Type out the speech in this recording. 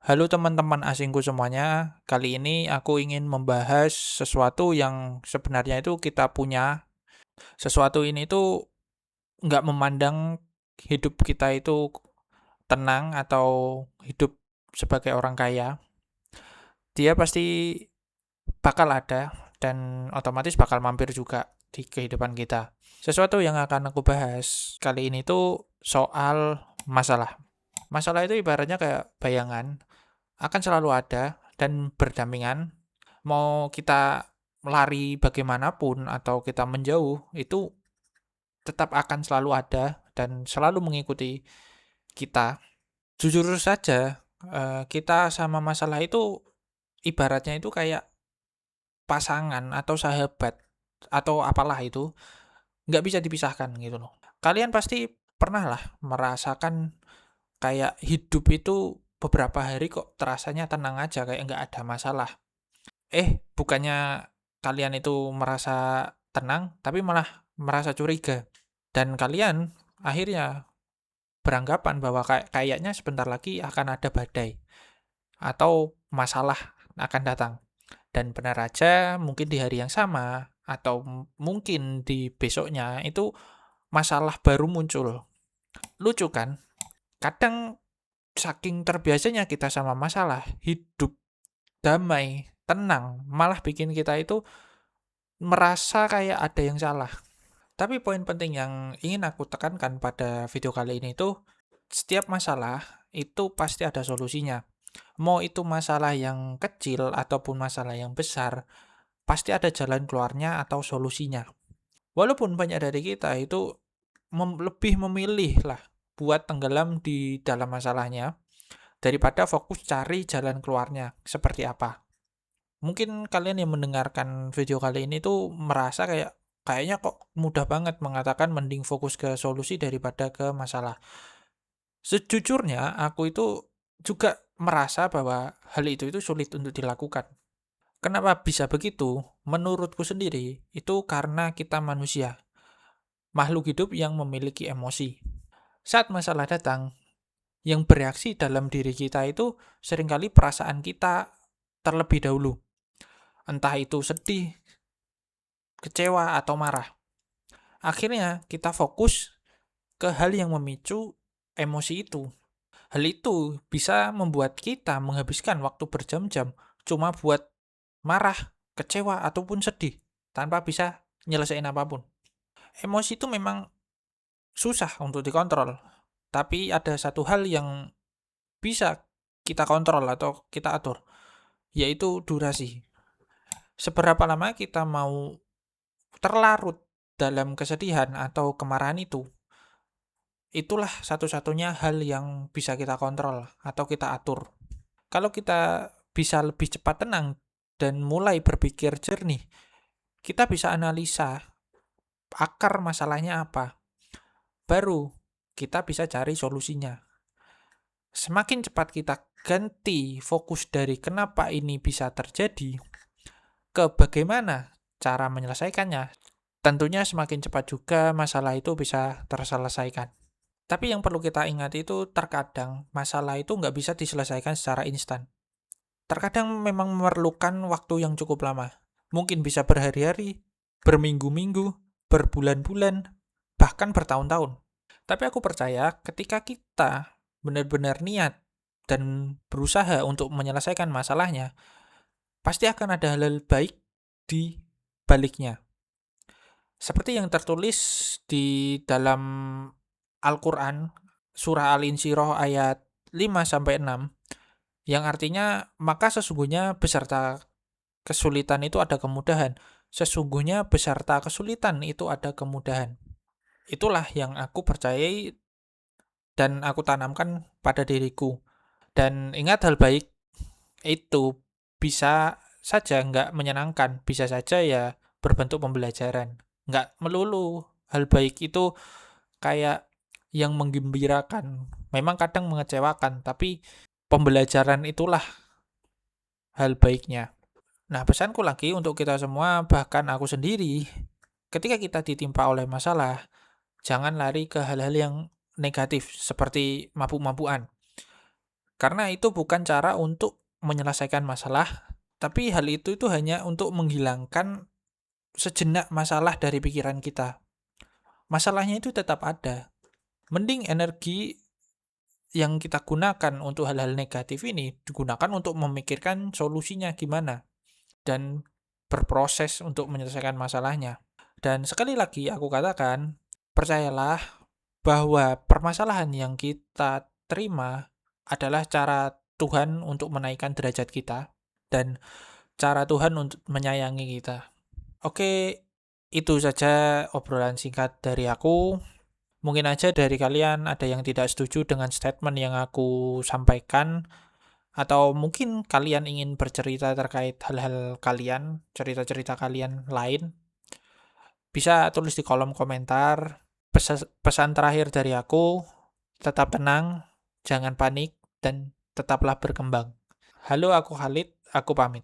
Halo teman-teman asingku semuanya, kali ini aku ingin membahas sesuatu yang sebenarnya itu kita punya. Sesuatu ini tuh nggak memandang hidup kita itu tenang atau hidup sebagai orang kaya. Dia pasti bakal ada dan otomatis bakal mampir juga di kehidupan kita. Sesuatu yang akan aku bahas kali ini tuh soal masalah. Masalah itu ibaratnya kayak bayangan, akan selalu ada dan berdampingan. Mau kita lari bagaimanapun atau kita menjauh, itu tetap akan selalu ada dan selalu mengikuti kita. Jujur saja, kita sama masalah itu ibaratnya itu kayak pasangan atau sahabat atau apalah itu, nggak bisa dipisahkan gitu loh. Kalian pasti pernah lah merasakan kayak hidup itu beberapa hari kok terasanya tenang aja, kayak nggak ada masalah. Bukannya kalian itu merasa tenang, tapi malah merasa curiga. Dan kalian akhirnya beranggapan bahwa kayaknya sebentar lagi akan ada badai atau masalah akan datang. Dan benar aja mungkin di hari yang sama atau mungkin di besoknya itu masalah baru muncul. Lucu kan? Kadang saking terbiasanya kita sama masalah, hidup damai, tenang, malah bikin kita itu merasa kayak ada yang salah. Tapi poin penting yang ingin aku tekankan pada video kali ini tuh, setiap masalah itu pasti ada solusinya. Mau itu masalah yang kecil ataupun masalah yang besar, pasti ada jalan keluarnya atau solusinya. Walaupun banyak dari kita itu lebih memilih lah buat tenggelam di dalam masalahnya daripada fokus cari jalan keluarnya seperti apa. Mungkin kalian yang mendengarkan video kali ini tuh merasa kayaknya kok mudah banget mengatakan mending fokus ke solusi daripada ke masalah. Sejujurnya aku itu juga merasa bahwa hal itu sulit untuk dilakukan. Kenapa bisa begitu? Menurutku sendiri, itu karena kita manusia, makhluk hidup yang memiliki emosi. Saat masalah datang, yang bereaksi dalam diri kita itu seringkali perasaan kita terlebih dahulu. Entah itu sedih, kecewa, atau marah. Akhirnya kita fokus ke hal yang memicu emosi itu. Hal itu bisa membuat kita menghabiskan waktu berjam-jam cuma buat marah, kecewa, ataupun sedih tanpa bisa nyelesain apapun. Emosi itu memang susah untuk dikontrol, tapi ada satu hal yang bisa kita kontrol atau kita atur, yaitu durasi. Seberapa lama kita mau terlarut dalam kesedihan atau kemarahan itu, itulah satu-satunya hal yang bisa kita kontrol atau kita atur. Kalau kita bisa lebih cepat tenang dan mulai berpikir jernih, kita bisa analisa akar masalahnya apa. Baru kita bisa cari solusinya. Semakin cepat kita ganti fokus dari kenapa ini bisa terjadi ke bagaimana cara menyelesaikannya, tentunya semakin cepat juga masalah itu bisa terselesaikan. Tapi yang perlu kita ingat itu terkadang masalah itu nggak bisa diselesaikan secara instan. Terkadang memang memerlukan waktu yang cukup lama. Mungkin bisa berhari-hari, berminggu-minggu, berbulan-bulan, bahkan bertahun-tahun. Tapi aku percaya ketika kita benar-benar niat dan berusaha untuk menyelesaikan masalahnya, pasti akan ada hal-hal baik di baliknya. Seperti yang tertulis di dalam Al-Quran, surah Al-Insyirah ayat 5-6, yang artinya, maka sesungguhnya beserta kesulitan itu ada kemudahan. Sesungguhnya beserta kesulitan itu ada kemudahan. Itulah yang aku percayai dan aku tanamkan pada diriku. Dan ingat, hal baik itu bisa saja nggak menyenangkan, bisa saja ya berbentuk pembelajaran. Nggak melulu hal baik itu kayak yang menggembirakan. Memang kadang mengecewakan, tapi pembelajaran itulah hal baiknya. Nah, pesanku lagi untuk kita semua, bahkan aku sendiri, ketika kita ditimpa oleh masalah, jangan lari ke hal-hal yang negatif seperti mabuk-mabukan. Karena itu bukan cara untuk menyelesaikan masalah, tapi hal itu hanya untuk menghilangkan sejenak masalah dari pikiran kita. Masalahnya itu tetap ada. Mending energi yang kita gunakan untuk hal-hal negatif ini digunakan untuk memikirkan solusinya gimana dan berproses untuk menyelesaikan masalahnya. Dan sekali lagi aku katakan, percayalah bahwa permasalahan yang kita terima adalah cara Tuhan untuk menaikkan derajat kita dan cara Tuhan untuk menyayangi kita. Oke, itu saja obrolan singkat dari aku. Mungkin aja dari kalian ada yang tidak setuju dengan statement yang aku sampaikan, atau mungkin kalian ingin bercerita terkait hal-hal kalian, cerita-cerita kalian lain. Bisa tulis di kolom komentar. Pesan terakhir dari aku, tetap tenang, jangan panik, dan tetaplah berkembang. Halo, aku Khalid, aku pamit.